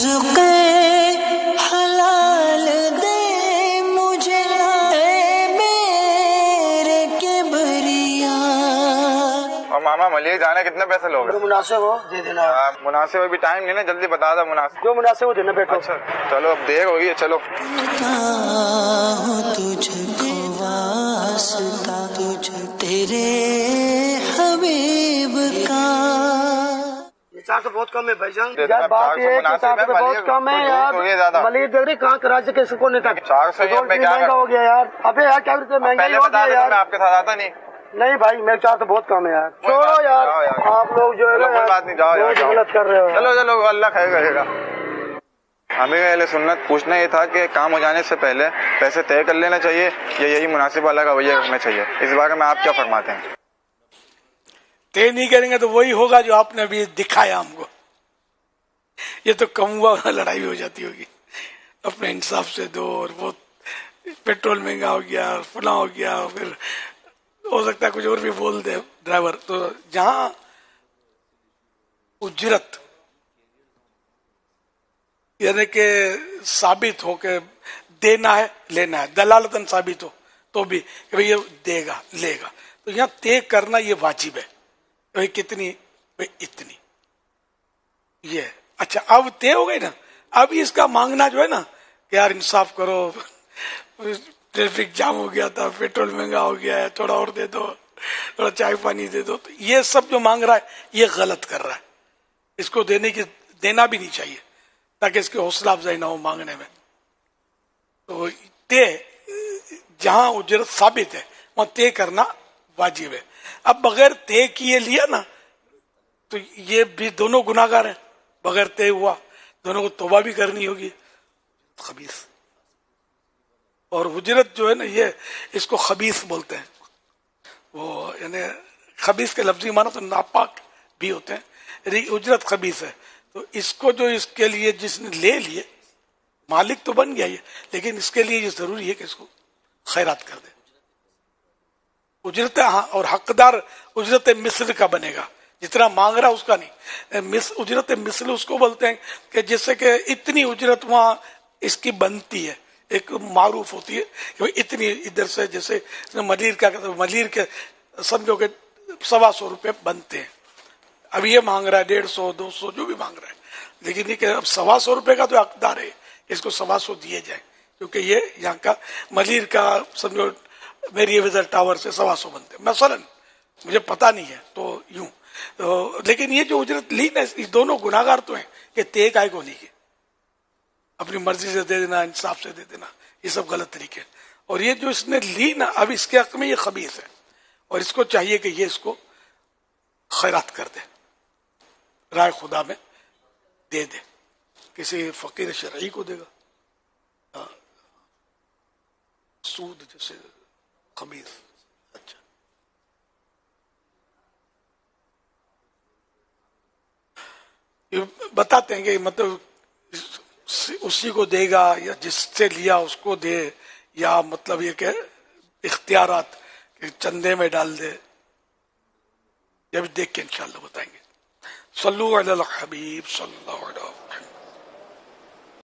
رزق حلال دے مجھے اے میرے کبریا. اور ماما ملیح جانے کتنے پیسے لوگ ہیں؟ مناسب ہو دے دینا. مناسب ابھی ٹائم نہیں نا، جلدی بتا دو مناسب. جو مناسب ہو دینا بیٹھو. اچھا چلو اب دیر ہوگی، چلو. تجھ کو واسطہ تجھ تیرے حبیب کا. یہ 400 بہت کم ہے بھائی جان. دیکھنا یار بات یہ ہے کہ 400 بہت کم ہے یار. ملیح دیکھ رہی کہاں کراچی کے سکون تک 400 مہنگا ہو گیا یار. ابے یار کیا مہنگائی پہلے ہو بتا گیا دیں، یار. میں آپ کے ساتھ آتا نہیں. نہیں بھائی میں 400 بہت کم ہے یار. چھوڑو یار آپ لوگ جو ہے چلو کوئی بات نہیں، جاؤ بہت جاؤ. غلط کر رہے ہو. چلو چلو، اللہ خیر کرے گا. ہمیں اہل سنت پوچھنا یہ تھا کہ کام ہو جانے سے پہلے پیسے طے کر لینا چاہیے یا یہی مناسب والا رویہ رکھنا چاہیے؟ اس بارے میں آپ کیا فرماتے ہیں؟ طے نہیں کریں گے تو وہی ہوگا جو آپ نے ابھی دکھایا ہم کو. یہ تو کم ہوا لڑائی ہو جاتی ہوگی. اپنے انصاف سے دو، اور وہ پیٹرول مہنگا ہو گیا، فلاں ہو گیا، پھر ہو سکتا ہے کچھ اور بھی بول دے ڈرائیور. تو جہاں اجرت یعنی کہ ثابت ہو کہ دینا ہے لینا ہے، دلالتاً ثابت ہو تو بھی کہ بھئی یہ دے گا لے گا، تو یہاں طے کرنا یہ واجب ہے. بھئی کتنی؟ بھئی اتنی. یہ اچھا اب طے ہو گئی نا. اب اس کا مانگنا جو ہے نا کہ یار انصاف کرو، ٹریفک جام ہو گیا تھا، پیٹرول مہنگا ہو گیا ہے، تھوڑا اور دے دو، تھوڑا چائے پانی دے دو، تو یہ سب جو مانگ رہا ہے یہ غلط کر رہا ہے. اس کو دینا بھی نہیں چاہیے تاکہ اس کی حوصلہ افزائی نہ ہو مانگنے میں. تو طے جہاں اجرت ثابت ہے وہاں طے کرنا واجب ہے. اب بغیر طے کیے لیا نا تو یہ بھی دونوں گناہ گار ہیں. بغیر طے ہوا، دونوں کو توبہ بھی کرنی ہوگی. خبیث اور اجرت جو ہے نا یہ اس کو خبیث بولتے ہیں. وہ یعنی خبیث کے لفظی معنی تو ناپاک بھی ہوتے ہیں، یعنی اجرت خبیث ہے. تو اس کو جو اس کے لیے جس نے لے لیے مالک تو بن گیا یہ، لیکن اس کے لیے یہ ضروری ہے کہ اس کو خیرات کر دے. اجرت اور حقدار اجرت مثل کا بنے گا، جتنا مانگ رہا اس کا نہیں. اجرت مثل اس کو بولتے ہیں کہ جیسے کہ اتنی اجرت وہاں اس کی بنتی ہے، ایک معروف ہوتی ہے کہ اتنی ادھر سے، جیسے ملیر کا ملیر کے سمجھو کہ 125 روپے بنتے ہیں. اب یہ مانگ رہا ہے 150 200 جو بھی مانگ رہا ہے، لیکن یہ کہ اب 125 روپے کا تو حقدار ہے، اس کو 125 دیے جائے، کیونکہ یہ یہاں کا ملیر کا سمجھو میری وزر ٹاور سے 125 بنتے مثلا، مجھے پتا نہیں ہے تو یوں. لیکن یہ جو اجرت لی نا یہ دونوں گناہگار تو ہیں کہ طے کائے کو نہیں ہے، اپنی مرضی سے دے دینا، انصاف سے دے دینا، یہ سب غلط طریقے. اور یہ جو اس نے لی نا اب اس کے حق میں یہ خبیث ہے، اور اس کو چاہیے کہ یہ اس کو خیرات کر دے، رائے خدا میں دے دے، کسی فقیر شرعی کو دے گا، سود جیسے خبیث. اچھا یہ بتاتے ہیں کہ مطلب اسی کو دے گا یا جس سے لیا اس کو دے، یا مطلب یہ کہ اختیارات کہ چندے میں ڈال دے، یہ بھی دیکھ کے انشاءاللہ بتائیں گے. صلو علی الحبیب صلی اللہ علیہ وسلم.